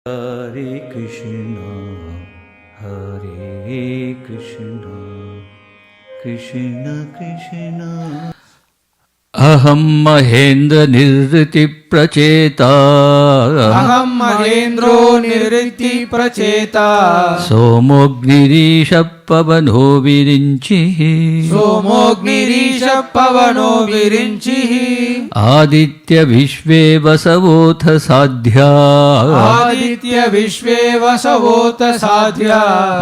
Hare Krishna, Hare Krishna, Krishna Krishna. Aham Mahendra Nirriti Pracheta. Aham Mahendro Nirriti Pracheta. Somognirisha Pavano Virinchihi. Somognirisha Pavano Virinchihi. Aditya Vishve Vasavotha Sadhya. Aditya Vishve Vasavota Sadhya.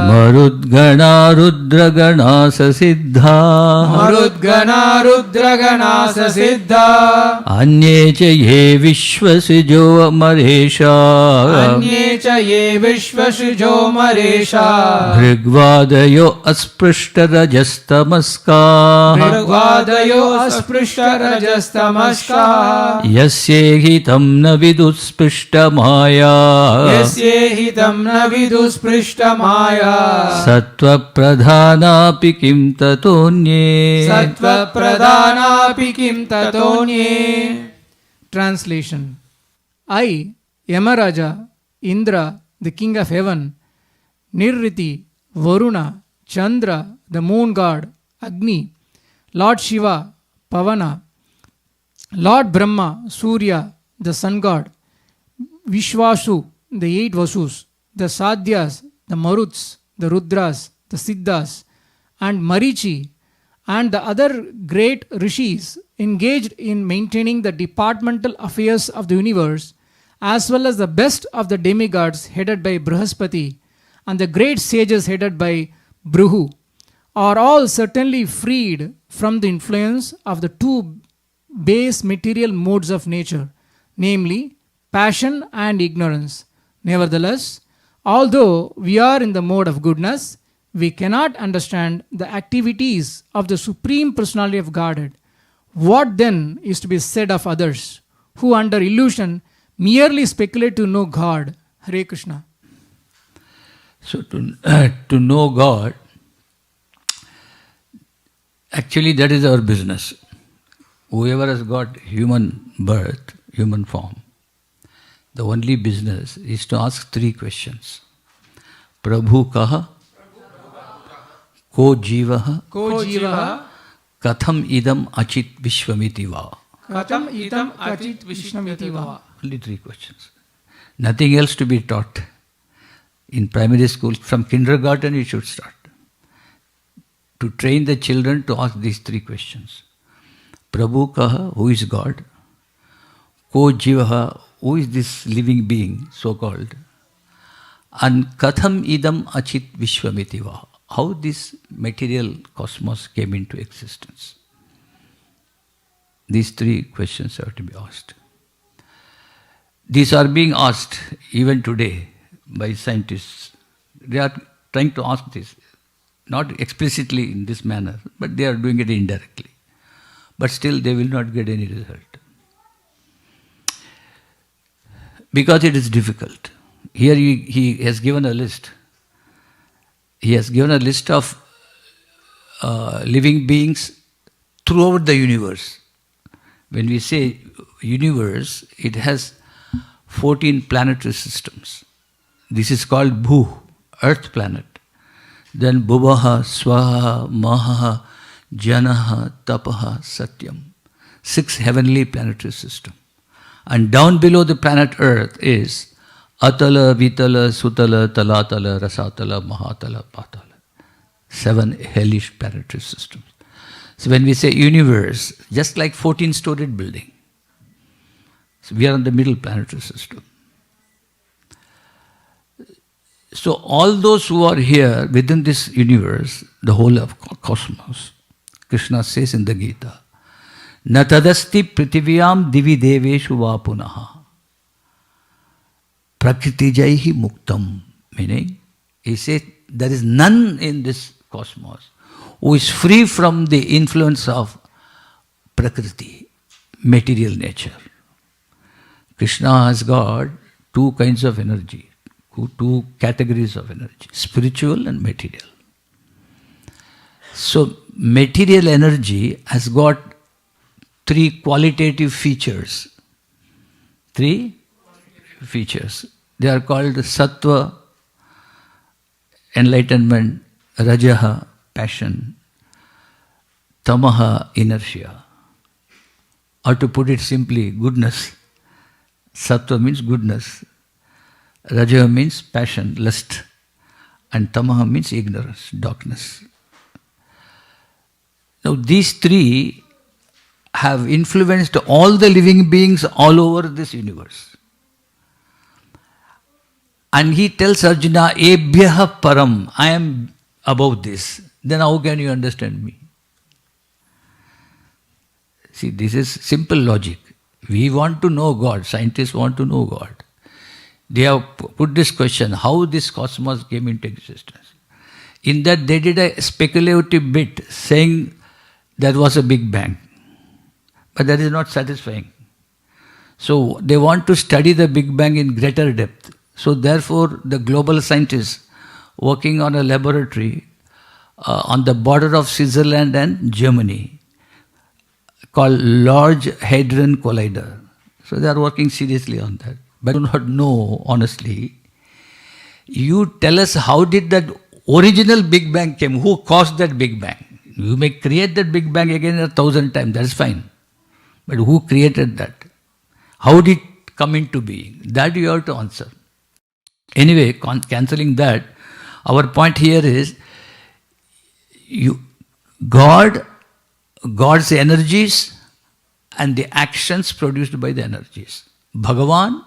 Marudgana Rudragana Sasiddha. Marudgana Rudragana Sasiddha. Anye cha ye Vishwasijo Maresha. Anye cha ye Vishvasijo Maresha. Bhrigvadayo Asprishta Rajastamaska. Bhrigvadayo Asprishta Rajastamaska. Yasye hitam na viduspishta maya. Yasye hitam na vidusprishta maya. Sattva pradhana pikim tatonye. Sattva pradhana pikim tatonye. Translation. I, Yamaraja, Indra, the king of heaven, Nirriti, Varuna, Chandra, the moon god, Agni, Lord Shiva, Pavana, Lord Brahma, Surya, the sun god, Vishvasu, the 8 Vasus, the Sadhyas, the Maruts, the Rudras, the Siddhas, and Marichi, and the other great rishis engaged in maintaining the departmental affairs of the universe, as well as the best of the demigods headed by Brihaspati and the great sages headed by Bruhu, are all certainly freed from the influence of the two base material modes of nature, namely passion and ignorance. Nevertheless, although we are in the mode of goodness, we cannot understand the activities of the Supreme Personality of Godhead. What then is to be said of others who under illusion merely speculate to know God? Hare Krishna. So to know God, actually that is our business. Whoever has got human birth, human form, the only business is to ask 3 questions. Prabhu kaha? Ko jivaha? Ko jivaha? Katham idam achit vishvamiti va? Katham idam achit vishvamiti va? Only 3 questions. Nothing else to be taught. In primary school, from kindergarten you should start. To train the children to ask these 3 questions. Prabhu kaha, who is God? Ko jivaha, who is this living being, so-called? And katham idam achit vishvamiti va? How this material cosmos came into existence? These 3 questions have to be asked. These are being asked even today by scientists. They are trying to ask this, not explicitly in this manner, but they are doing it indirectly. But still they will not get any result. Because it is difficult. Here he has given a list. He has given a list of living beings throughout the universe. When we say universe, it has 14 planetary systems. This is called Bhu, Earth planet. Then Bhuvaha, Swaha, Mahaha, Janaha, Tapaha, Satyam. 6 heavenly planetary systems. And down below the planet Earth is Atala, Vitala, Sutala, Talatala, Rasatala, Mahatala, Patala. 7 hellish planetary systems. So when we say universe, just like 14-storied building. So we are in the middle planetary system. So all those who are here within this universe, the whole of cosmos, Krishna says in the Gita, Na tadasti prithiviyam divi deveshu va punaha. Prakriti jaihi muktam. Meaning, he says, there is none in this cosmos who is free from the influence of Prakriti, material nature. Krishna has got 2 kinds of energy, 2 categories of energy, spiritual and material. So, material energy has got 3 qualitative features. 3 features. They are called Sattva, enlightenment, Rajaha, passion, Tamaha, inertia. Or to put it simply, goodness. Sattva means goodness. Rajaha means passion, lust. And Tamaha means ignorance, darkness. Now these three have influenced all the living beings all over this universe. And he tells Arjuna, Ebhyaha param, I am above this. Then how can you understand me? See, this is simple logic. We want to know God, scientists want to know God. They have put this question, how this cosmos came into existence. In that they did a speculative bit saying there was a Big Bang. But that is not satisfying. So they want to study the Big Bang in greater depth. So therefore the global scientists working on a laboratory on the border of Switzerland and Germany called Large Hadron Collider. So they are working seriously on that. But I do not know, honestly. You tell us how did that original Big Bang came? Who caused that Big Bang? You may create that Big Bang again 1,000 times, that's fine. But who created that? How did it come into being? That you have to answer. Anyway, cancelling that, our point here is God's energies and the actions produced by the energies. Bhagavan,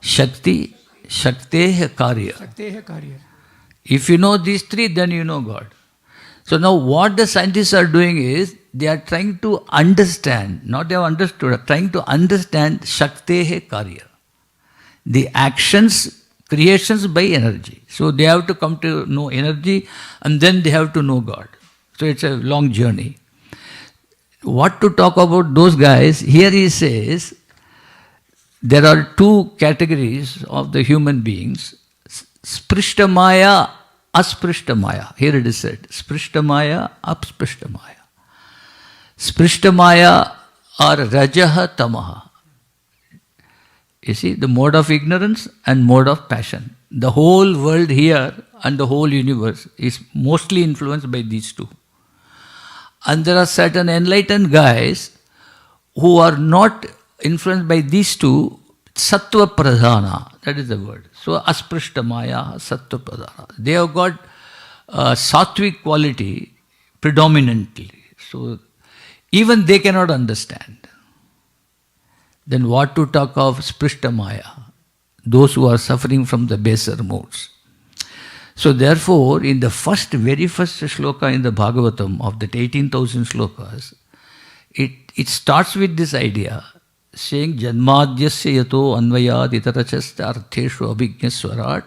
Shakti, Shakteha Karya. Shakteha Karya. If you know these three, then you know God. So now what the scientists are doing is, they are trying to understand, not they have understood, trying to understand Shakteha Karya. The actions, creations by energy. So they have to come to know energy and then they have to know God. So it's a long journey. What to talk about those guys? Here he says, there are two categories of the human beings, Sprishtamaya, Asprishtamaya. Here it is said, Sprishtamaya, Apsprishtamaya. Sprishtamaya are Rajaha, Tamaha. You see, the mode of ignorance and mode of passion. The whole world here and the whole universe is mostly influenced by these two. And there are certain enlightened guys who are not influenced by these two, Sattva Pradhana, that is the word. So Asprishtamaya, Sattva Pradhana. They have got sattvic quality predominantly. So even they cannot understand. Then what to talk of Sprishtamaya, those who are suffering from the baser modes. So therefore, in the very first shloka in the Bhagavatam of that 18,000 shlokas, it starts with this idea, saying Janmadhyasya yato anvayad itarachasta artheshu abhignaswarat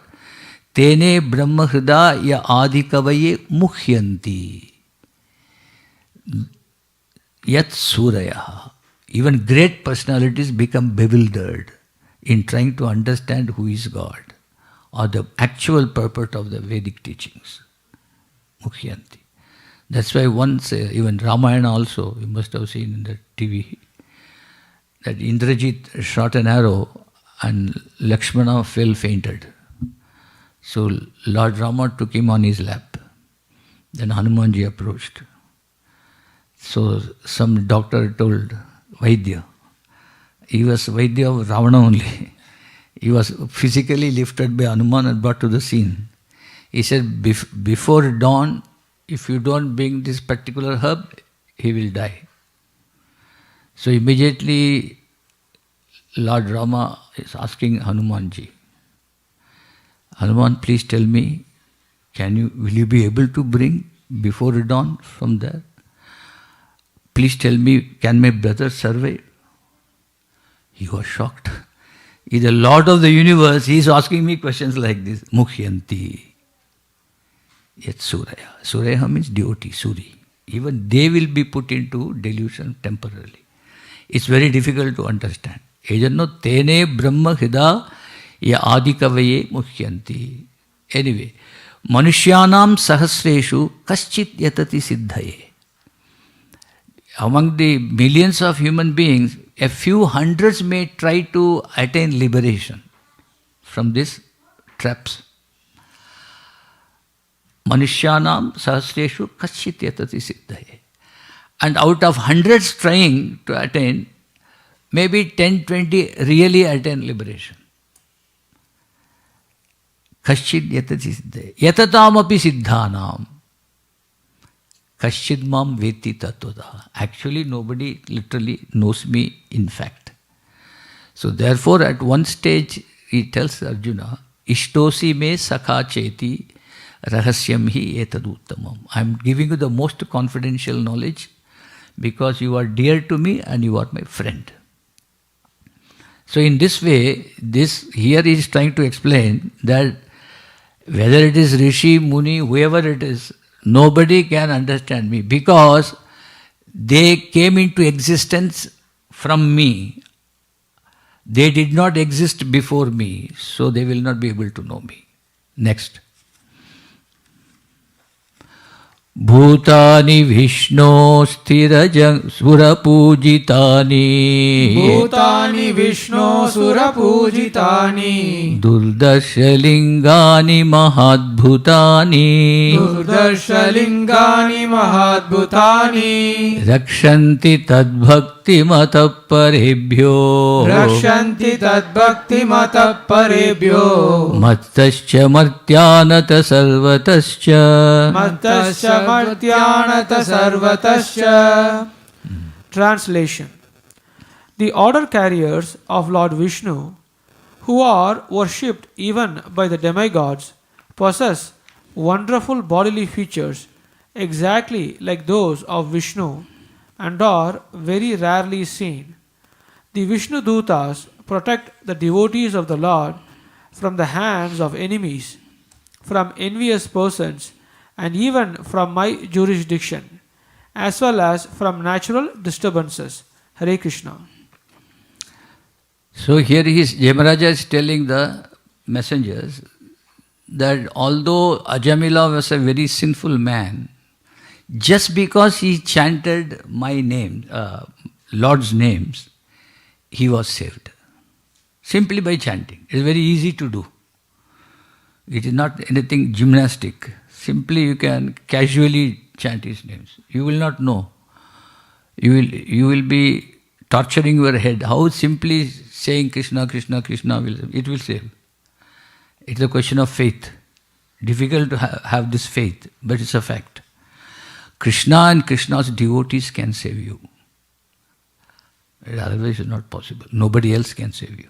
tene brahma hrida ya adhikavaye mukhyanti yat suraya. Even great personalities become bewildered in trying to understand who is God or the actual purport of the Vedic teachings. Mukhyanti. That's why once, even Ramayana also, you must have seen in the TV, that Indrajit shot an arrow and Lakshmana fell fainted. So Lord Rama took him on his lap. Then Hanumanji approached. So some doctor told Vaidya. He was Vaidya of Ravana only. He was physically lifted by Hanuman and brought to the scene. He said, before dawn, if you don't bring this particular herb, he will die. So immediately Lord Rama is asking Hanumanji, Hanuman, please tell me, will you be able to bring before dawn from there? Please tell me, can my brother survive? He was shocked. He is the Lord of the universe, he is asking me questions like this. Mukhyanti. Yet Suraya. Suraya means devotee, Suri. Even they will be put into delusion temporarily. It's very difficult to understand. Ejanno tene brahma hida ya adikavaye mukhyanti. Anyway, manushyanam sahasreshu kaschit yatati siddhaye. Among the millions of human beings, a few hundreds may try to attain liberation from these traps. Manushyanam sahasreshu kaschit yatati siddhaye. And out of hundreds trying to attain, maybe 10, 20 really attain liberation. Kaschit yatati siddhaye. Yatatam api siddhanam. Kaschid mam veti tattvadah. Actually, nobody literally knows me in fact. So therefore, at one stage, he tells Arjuna, Ishtosi me sakha cheti rahasyam hi etaduttamam. I am giving you the most confidential knowledge because you are dear to me and you are my friend. So in this way, here he is trying to explain that whether it is Rishi, Muni, whoever it is, nobody can understand me because they came into existence from me. They did not exist before me, so they will not be able to know me. Next. Bhutani Vishno Sthira Sura Pujitani. Bhutani Vishno Sura Pujitani. Durdarsha Lingani Mahadbhutani. Durdarsha Lingani Mahadbhutani. Rakshanti Tadbhakti Mataparebhyo. Rakshanti Tadbhakti Mataparebhyo. Mattascha Martyanata Sarvatascha. Mattascha Martyanata Sarvatascha. Translation. The order carriers of Lord Vishnu, who are worshipped even by the demigods, possess wonderful bodily features exactly like those of Vishnu and are very rarely seen. The Vishnu Dutas protect the devotees of the Lord from the hands of enemies, from envious persons, and even from my jurisdiction, as well as from natural disturbances. Hare Krishna. So here Yamaraja is telling the messengers that although Ajamila was a very sinful man, just because he chanted my name, Lord's names, he was saved. Simply by chanting. It is very easy to do. It is not anything gymnastic. Simply you can casually chant his names. You will not know. You will be torturing your head. How simply saying Krishna, Krishna, Krishna will save. It's a question of faith. Difficult to have this faith, but it's a fact. Krishna and Krishna's devotees can save you. Otherwise it's not possible. Nobody else can save you.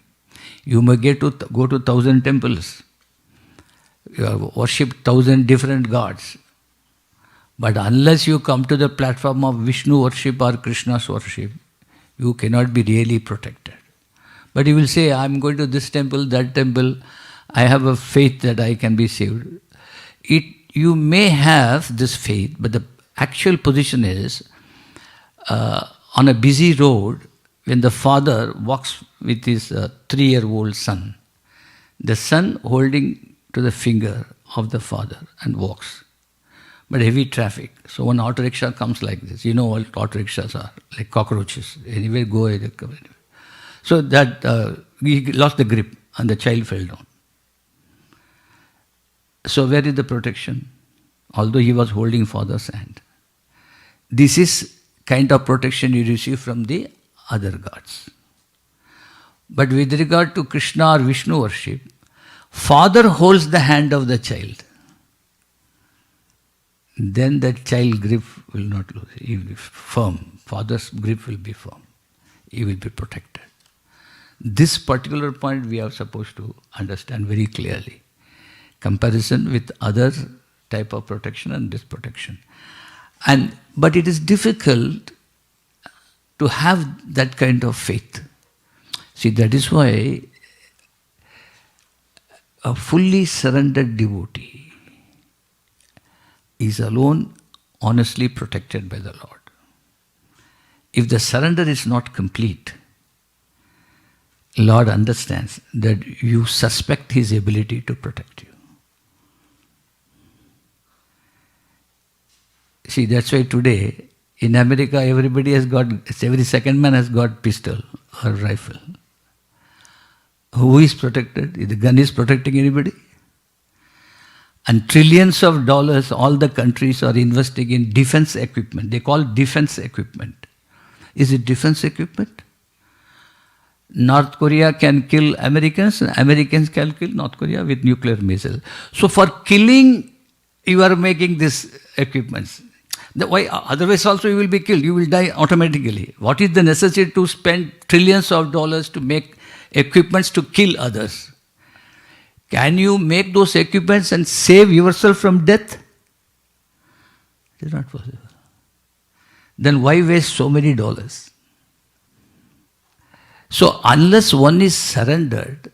You may go to 1,000 temples. You have worshipped 1,000 different gods. But unless you come to the platform of Vishnu worship or Krishna's worship, you cannot be really protected. But you will say, I am going to this temple, that temple, I have a faith that I can be saved. You may have this faith, but the actual position is, on a busy road, when the father walks with his 3-year-old son, the son holding to the finger of the father and walks. But heavy traffic. So one auto rickshaw comes like this. You know what auto rickshaws are, like cockroaches. Anywhere go, they come anywhere. So that he lost the grip and the child fell down. So where is the protection? Although he was holding father's hand. This is kind of protection you receive from the other gods. But with regard to Krishna or Vishnu worship, father holds the hand of the child. Then that child grip will not lose. He will be firm. Father's grip will be firm. He will be protected. This particular point we are supposed to understand very clearly. Comparison with other type of protection and this protection. But it is difficult to have that kind of faith. See, that is why a fully surrendered devotee is alone honestly protected by the Lord. If the surrender is not complete, Lord understands that you suspect His ability to protect you. See, that's why today in America every second man has got pistol or rifle. Who is protected? The gun is protecting anybody? And trillions of dollars all the countries are investing in defense equipment. They call defense equipment. Is it defense equipment? North Korea can kill Americans, and Americans can kill North Korea with nuclear missiles. So for killing, you are making these equipments. Why? Otherwise also you will be killed. You will die automatically. What is the necessity to spend trillions of dollars to make equipments to kill others? Can you make those equipments and save yourself from death? It is not possible. Then why waste so many dollars? So unless one is surrendered,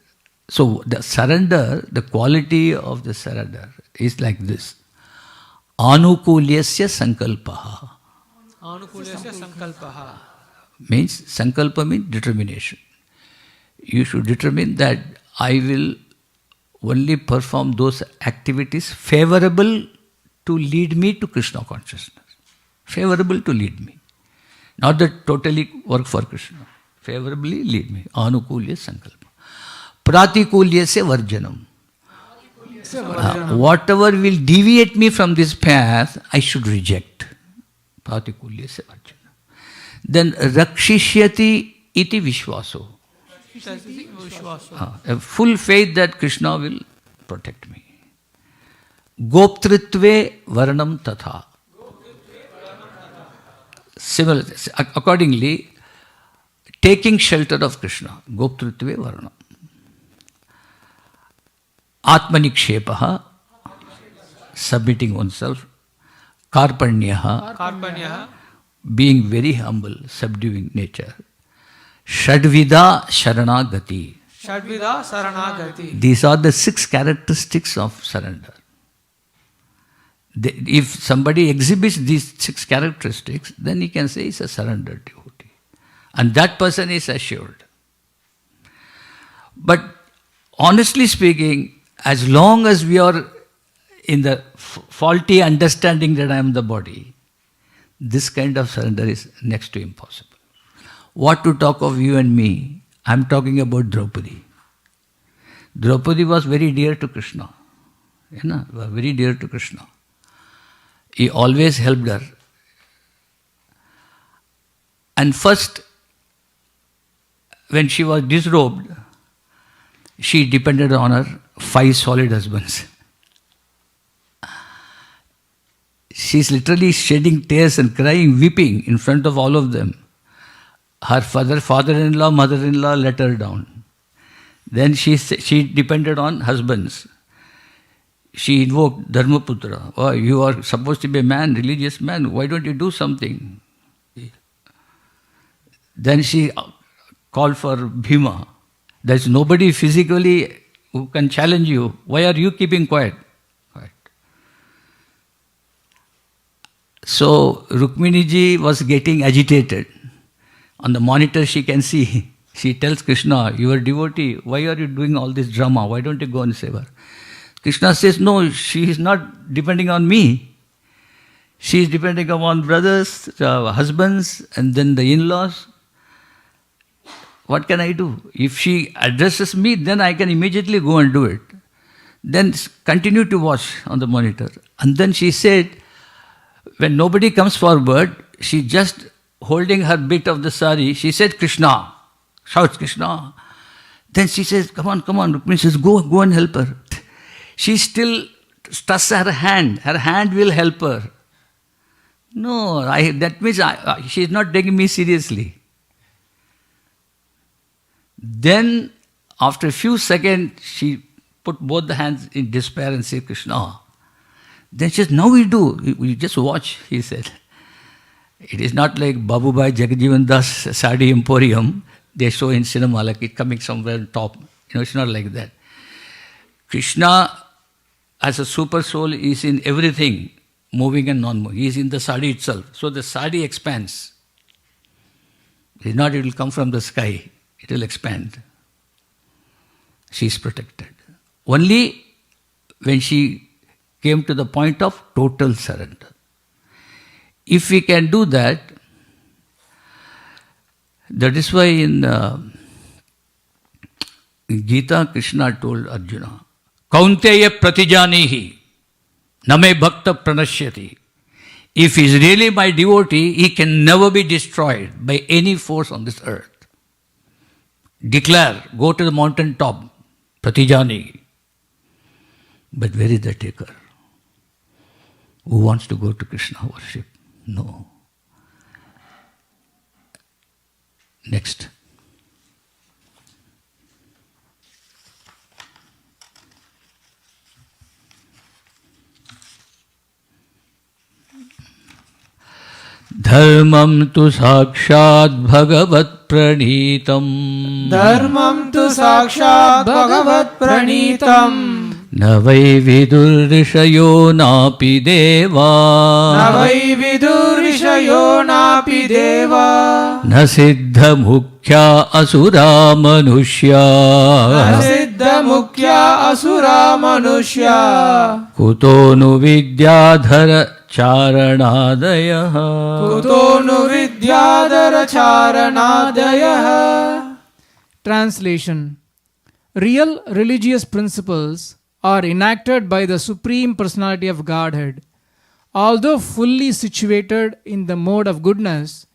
so the surrender, the quality of the surrender is like this. Anukulyasya sankalpaha. Anukulyasya sankalpaha. Means, sankalpa means determination. You should determine that I will only perform those activities favorable to lead me to Krishna consciousness. Favorable to lead me. Not that totally work for Krishna. Favorably lead me. Anukulya sankalpa. Pratikulya se varjanam. Whatever will deviate me from this path, I should reject. Pratikulya se varjanam. Then rakshishyati iti vishwaso. A full faith that Krishna will protect me. Goptritve varanam tatha. Similar, accordingly, taking shelter of Krishna. Goptritve varanam. Atmanikshepaha, submitting oneself. Karpanyaha, being very humble, subduing nature. Shadvida Sharanagati. Shadvida Saranagati. These are the 6 characteristics of surrender. If somebody exhibits these 6 characteristics, then he can say he's a surrendered devotee. And that person is assured. But honestly speaking, as long as we are in the faulty understanding that I am the body, this kind of surrender is next to impossible. What to talk of you and me? I am talking about Draupadi. Draupadi was very dear to Krishna. Very dear to Krishna. He always helped her. And first, when she was disrobed, she depended on her 5 solid husbands. She's literally shedding tears and crying, weeping in front of all of them. Her father-in-law, mother-in-law let her down. Then she depended on husbands. She invoked Dharmaputra. Oh, you are supposed to be a man, religious man. Why don't you do something? Then she called for Bhima. There's nobody physically who can challenge you. Why are you keeping quiet? So Rukmini ji was getting agitated. On the monitor she can see. She tells Krishna, you are devotee, why are you doing all this drama? Why don't you go and save her? Krishna says, no, she is not depending on me. She is depending upon brothers, husbands, and then the in-laws. What can I do? If she addresses me, then I can immediately go and do it. Then continue to watch on the monitor. And then she said, when nobody comes forward, she just holding her bit of the sari, she said, Krishna, shouts Krishna. Then she says, come on, Rukmini says, go and help her. She still trusts her hand will help her. No, that means she is not taking me seriously. Then, after a few seconds, she put both the hands in despair and said, Krishna. Then she says, now we do. We just watch, he said. It is not like Babubai Jagajivan Das Sadi Emporium. They show in cinema like it coming somewhere on top. It's not like that. Krishna, as a super soul, is in everything, moving and non-moving. He is in the sadi itself. So the sadi expands. It is not it will come from the sky. It will expand. She is protected. Only when she came to the point of total surrender. If we can do that, that is why in In Gita, Krishna told Arjuna, Kaunteya pratijanihi, name bhakta pranashyati. If he is really my devotee, he can never be destroyed by any force on this earth. Declare, go to the mountain top, pratijani. But where is the taker? Who wants to go to Krishna worship? No. Next. Dharmam tu sakshat bhagavat pranitam. Dharmam tu sakshat bhagavat pranitam. Na vai vidur rishayo napi deva. Na vai vidur rishayo napi deva. Na siddha mukhya asura manushya. Na siddha mukhya asura manushya. Kuto nu vidyadhara charanadayah. Kuto nu vidyadhara charanadayah. Translation. Real religious principles are enacted by the Supreme Personality of Godhead. Although fully situated in the mode of goodness,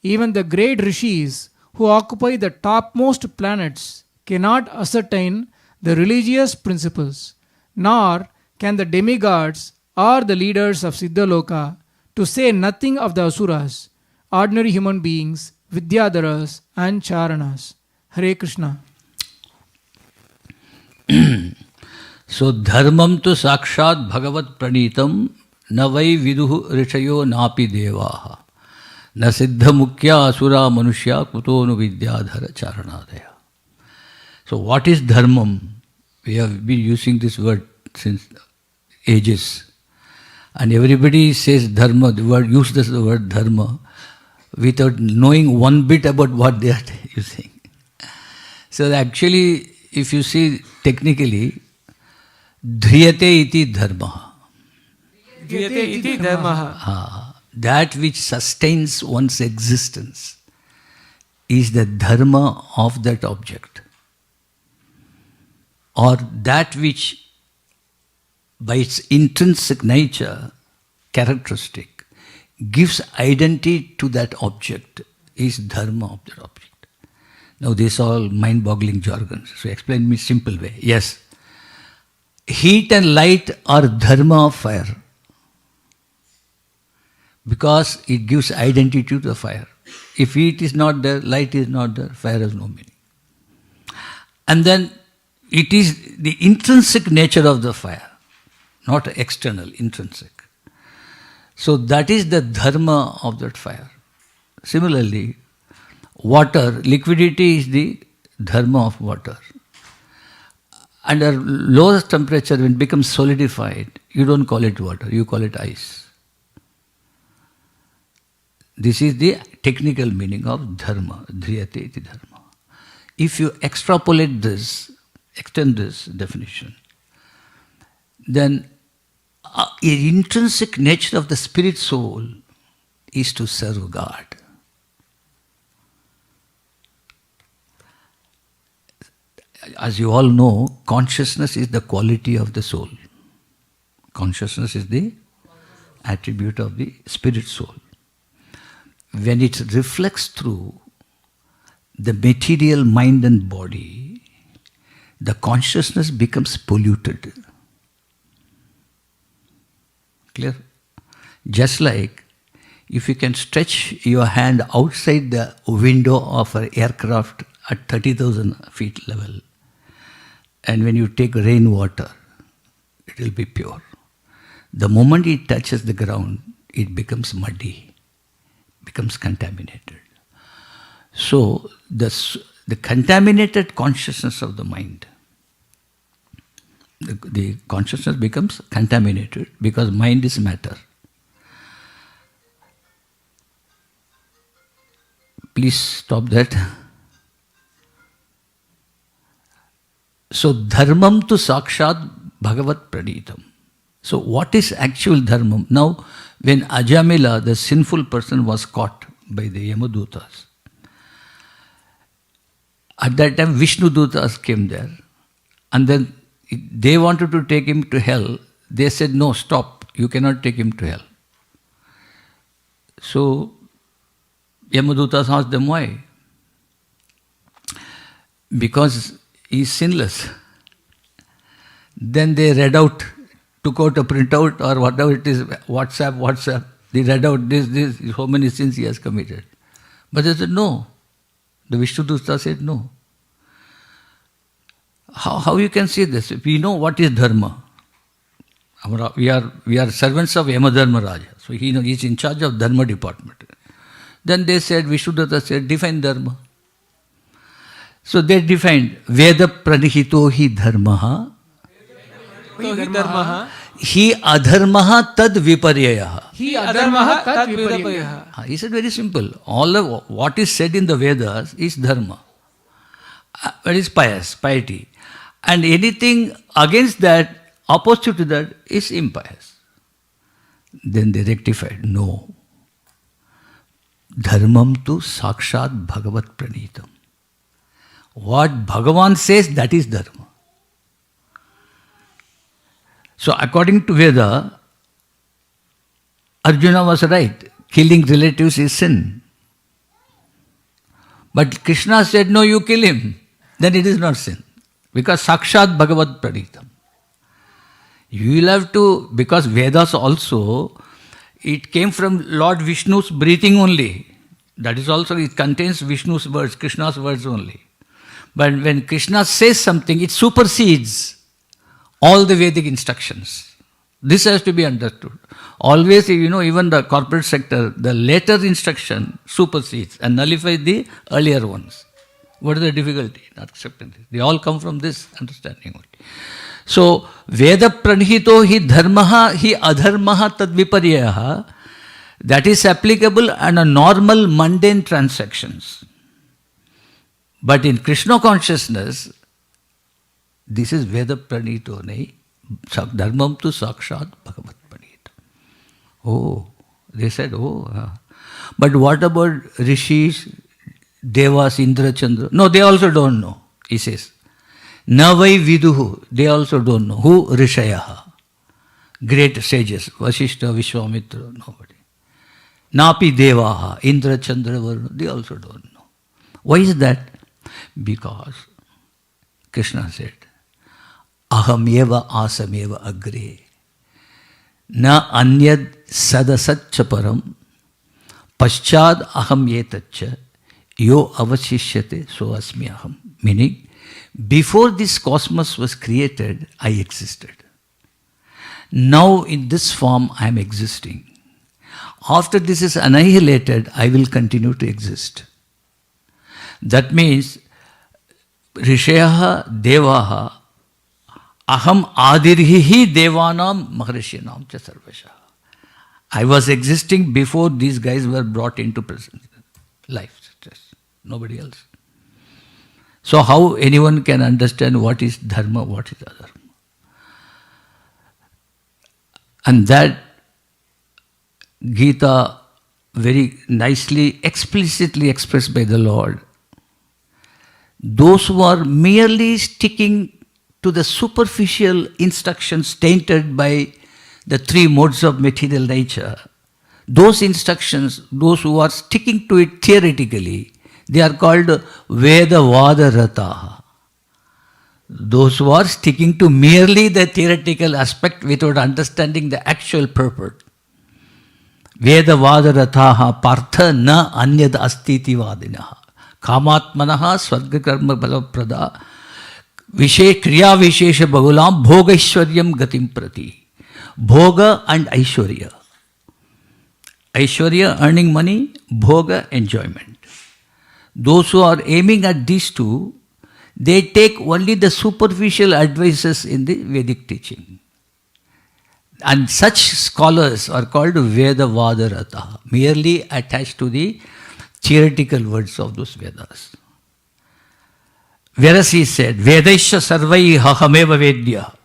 even the great rishis who occupy the topmost planets cannot ascertain the religious principles, nor can the demigods or the leaders of Siddhaloka, to say nothing of the asuras, ordinary human beings, vidyadharas and charanas. Hare Krishna. So dharmam tu sakshat bhagavat pranitam na vai viduhu rishayo napi devaha na siddha mukhya asura manushya kuto nu vidyadhara charanadaya. So what is dharmam? We have been using this word since ages. And everybody says dharma, uses the word dharma without knowing one bit about what they are using. So actually, if you see technically, dhriyate iti dharma. Dhyate iti dharma. That which sustains one's existence is the dharma of that object. Or that which by its intrinsic nature, characteristic, gives identity to that object is dharma of that object. Now this is all mind-boggling jargon. So explain me simple way. Yes. Heat and light are dharma of fire. Because it gives identity to the fire. If heat is not there, light is not there, fire has no meaning. And then it is the intrinsic nature of the fire, not external, intrinsic. So that is the dharma of that fire. Similarly, water, liquidity is the dharma of water. Under lowest temperature, when it becomes solidified, you don't call it water, you call it ice. This is the technical meaning of dharma, dhriyate iti dharma. If you extrapolate this, extend this definition, then the intrinsic nature of the spirit soul is to serve God. As you all know, consciousness is the quality of the soul. Consciousness is the attribute of the spirit soul. When it reflects through the material mind and body, the consciousness becomes polluted. Clear? Just like if you can stretch your hand outside the window of an aircraft at 30,000 feet level, and when you take rainwater, it will be pure. The moment it touches the ground, it becomes muddy, becomes contaminated. So the contaminated consciousness of the mind, the consciousness becomes contaminated because mind is matter. Please stop that. So dharmam tu sakshat bhagavat pranitam. So what is actual dharmam? Now when Ajamila, the sinful person, was caught by the Yamadutas, At that time, Vishnu Dutas came there. And then they wanted to take him to hell. They said, no, stop, you cannot take him to hell. So, Yamadutas asked them why. Because he is sinless. Then they read out, took out a printout or whatever it is, WhatsApp. They read out this, how many sins he has committed. But they said, no. The Vishnuduta said, no. How you can say this? We know what is dharma. We are servants of Yamadharma Raja. So he is in charge of dharma department. Then they said, Vishnuduta said, define dharma. So they defined, Veda pranihito hi dharmaha. He adharmaha tad viparyaha. He said very simple. All of what is said in the Vedas is dharma. It is piety. And anything against that, opposite to that, is impious. Then they rectified. No. Dharmam tu sakshat bhagavat pranitam. What Bhagavan says, that is dharma. So according to Veda, Arjuna was right. Killing relatives is sin. But Krishna said, no, you kill him. Then it is not sin. Because Sakshat Bhagavat Pranitam. You will have to, because Vedas also, it came from Lord Vishnu's breathing only. That is also, it contains Vishnu's words, Krishna's words only. But when Krishna says something, it supersedes all the Vedic instructions. This has to be understood. Always, even the corporate sector, the later instruction supersedes and nullifies the earlier ones. What is the difficulty? Not accepting this. They all come from this understanding only. So, Veda pranihito hi dharmaha hi adharmaha tad viparyaha, that is applicable on a normal mundane transactions. But in Krishna consciousness, this is Veda pranito nahi, dharmam tu sakshat bhagavat pranita. Oh, they said, but what about rishis, devas, Indra, Chandra? No, they also don't know, he says. Na vai viduhu, they also don't know. Who? Rishayaha. Great sages, Vasishta, Vishwamitra, nobody. Napi devaha, Indra, Chandra, Varuna, they also don't know. Why is that? Because Krishna said, Ahameva asameva agre. Na anyad sadasatcha param. Paschad aham yetaccha. Yo avashishyate so asmi aham. Meaning, before this cosmos was created, I existed. Now in this form I am existing. After this is annihilated, I will continue to exist. That means, Rishayaha Devaha Aham Adirhihi Devanam Maharishinam Cha Sarvasha. I was existing before these guys were brought into present life. Nobody else. So how anyone can understand what is dharma, what is adharma? And that Gita very nicely, explicitly expressed by the Lord. Those who are merely sticking to the superficial instructions tainted by the three modes of material nature, those instructions, those who are sticking to it theoretically, they are called Veda Vada Rataha. Those who are sticking to merely the theoretical aspect without understanding the actual purport. Veda Vada Rataha Partha na anyad astiti vadinaha. Kamatmanaha Swarga Karma Balaprada Kriya Vishesha Bagulam Bhogaishwaryam Gatim Prati. Bhoga and Aishwarya. Aishwarya, earning money, Bhoga, enjoyment. Those who are aiming at these two, they take only the superficial advices in the Vedic teaching. And such scholars are called Veda Vadarata, merely attached to the theoretical words of those Vedas. Whereas he said, Vedaisha sarvai hahameva vedya.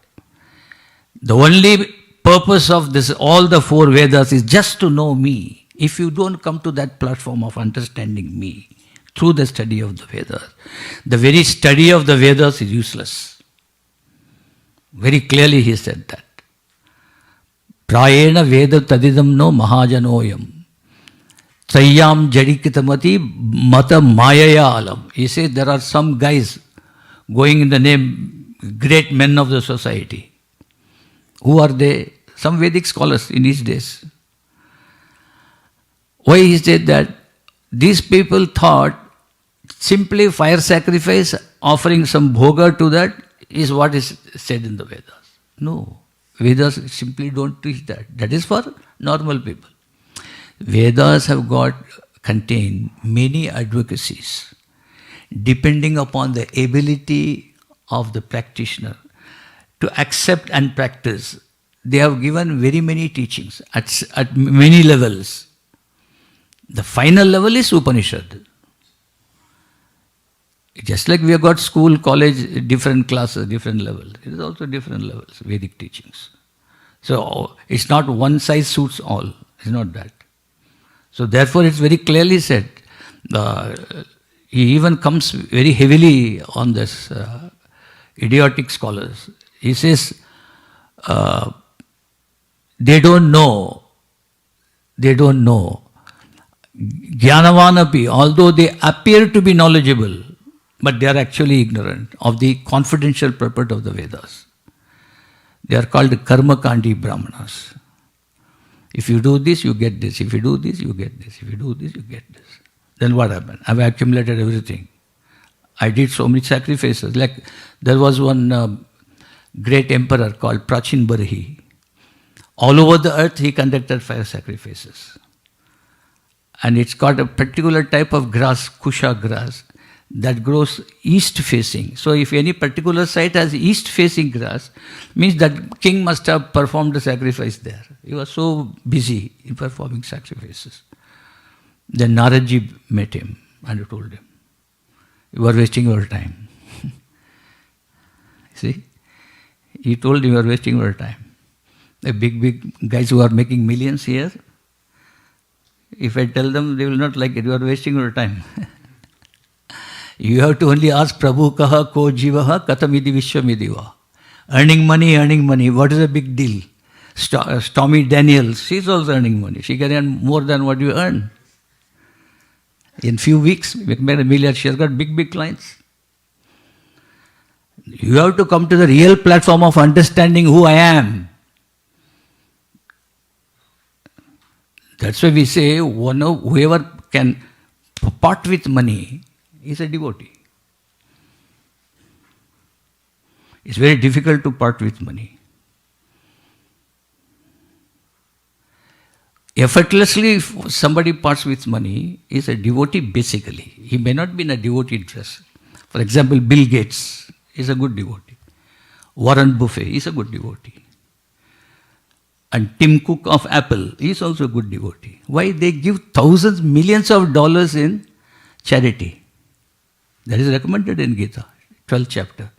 The only purpose of this, all the four Vedas is just to know me. If you don't come to that platform of understanding me through the study of the Vedas. The very study of the Vedas is useless. Very clearly he said that. Prayena Veda Tadidam no Mahajanoyam. Trayam Jadikitamati Mata Mayaya Alam. He says there are some guys going in the name great men of the society. Who are they? Some Vedic scholars in his days. Why he said that? These people thought simply fire sacrifice, offering some bhoga to that is what is said in the Vedas. No. Vedas simply don't teach that. That is for normal people. Vedas have contain many advocacies depending upon the ability of the practitioner to accept and practice. They have given very many teachings at many levels. The final level is Upanishad. Just like we have got school, college, different classes, different levels. It is also different levels, Vedic teachings. So it's not one size suits all. It's not that. So therefore it's very clearly said. He even comes very heavily on this idiotic scholars. He says, they don't know. Jnanavanapi, although they appear to be knowledgeable, but they are actually ignorant of the confidential purport of the Vedas. They are called karma kandi brahmanas. If you do this, you get this. If you do this, you get this. If you do this, you get this. Then what happened? I've accumulated everything. I did so many sacrifices. Like there was one great emperor called Prachin Barahi. All over the earth he conducted fire sacrifices. And it's got a particular type of grass, kusha grass, that grows east facing. So if any particular site has east facing grass, means that king must have performed a sacrifice there. He was so busy in performing sacrifices. Then Naradji met him and told him, "You are wasting your time." See? He told him, "You are wasting your time." The big guys who are making millions here, if I tell them, they will not like it. You are wasting your time. You have to only ask Prabhu kaha ko jivaha katamidi vishwamidiva. Earning money. What is a big deal? Stormy Daniels, she's also earning money. She can earn more than what you earn. In few weeks, we made a million. She has got big clients. You have to come to the real platform of understanding who I am. That's why we say whoever can part with money is a devotee. It's very difficult to part with money. Effortlessly, if somebody parts with money, is a devotee basically. He may not be in a devotee dress. For example, Bill Gates is a good devotee. Warren Buffett is a good devotee. And Tim Cook of Apple is also a good devotee. Why? They give thousands, millions of dollars in charity. That is recommended in Gita, 12th chapter.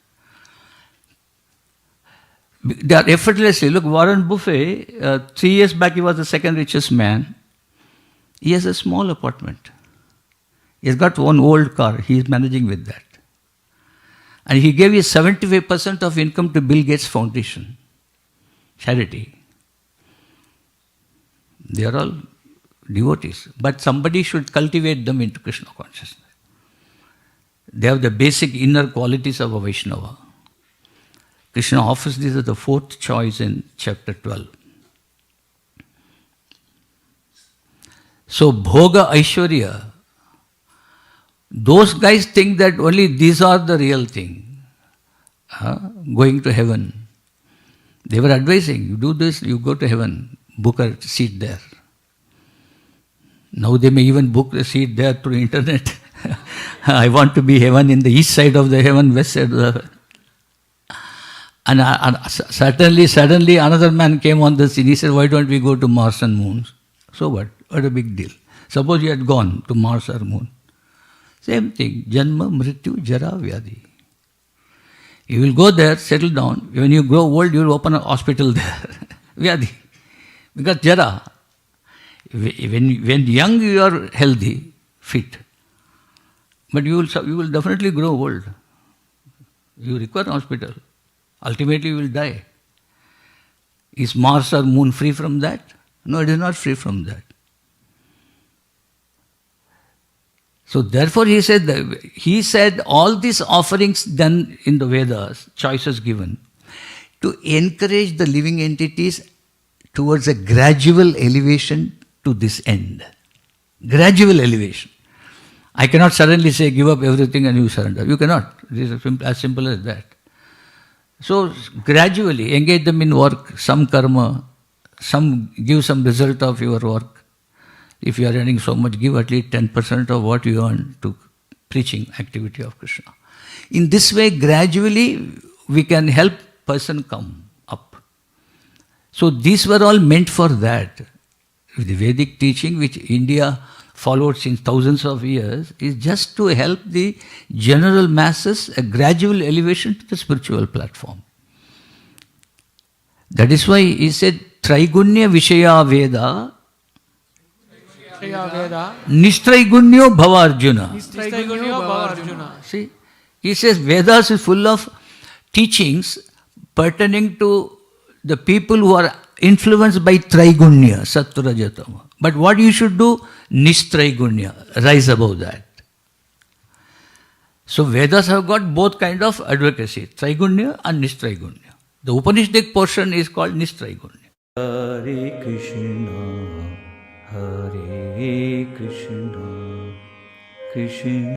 They are effortlessly. Look, Warren Buffett, 3 years back he was the second richest man. He has a small apartment. He has got one old car. He is managing with that. And he gave his 75% of income to Bill Gates Foundation, charity. They are all devotees. But somebody should cultivate them into Krishna consciousness. They have the basic inner qualities of a Vaishnava. Krishna offers this as the fourth choice in chapter 12. So, Bhoga Aishwarya, those guys think that only these are the real thing. Going to heaven. They were advising, you do this, you go to heaven. Book a seat there. Now they may even book a seat there through internet. I want to be heaven in the east side of the heaven, west side of the heaven. And suddenly another man came on the scene. He said, why don't we go to Mars and Moon? So what? What a big deal. Suppose you had gone to Mars or Moon. Same thing. Janma, Mrityu, Jara, Vyadi. You will go there, settle down. When you grow old, you will open a hospital there. Vyadi. Because Jara. When young, you are healthy, fit. But you will definitely grow old. You require hospital. Ultimately you will die. Is Mars or Moon free from that? No, it is not free from that. So therefore he said all these offerings done in the Vedas, choices given, to encourage the living entities towards a gradual elevation to this end. Gradual elevation. I cannot suddenly say give up everything and you surrender. You cannot. This is as simple as that. So gradually engage them in work, some karma, give some result of your work. If you are earning so much, give at least 10% of what you earn to preaching activity of Krishna. In this way, gradually we can help person come up. So these were all meant for that. The Vedic teaching which India followed since thousands of years is just to help the general masses a gradual elevation to the spiritual platform. That is why he said, Traigunya Vishaya Veda Nishtraigunyo Bhava Arjuna. See, he says Vedas is full of teachings pertaining to the people who are influenced by Traigunya, Sattva, Rajatama. But what you should do? Nishtraigunya, rise above that. So Vedas have got both kind of advocacy, Traigunya and Nishtraigunya. The Upanishadic portion is called Nishtraigunya. Hare Krishna, Hare Krishna, Krishna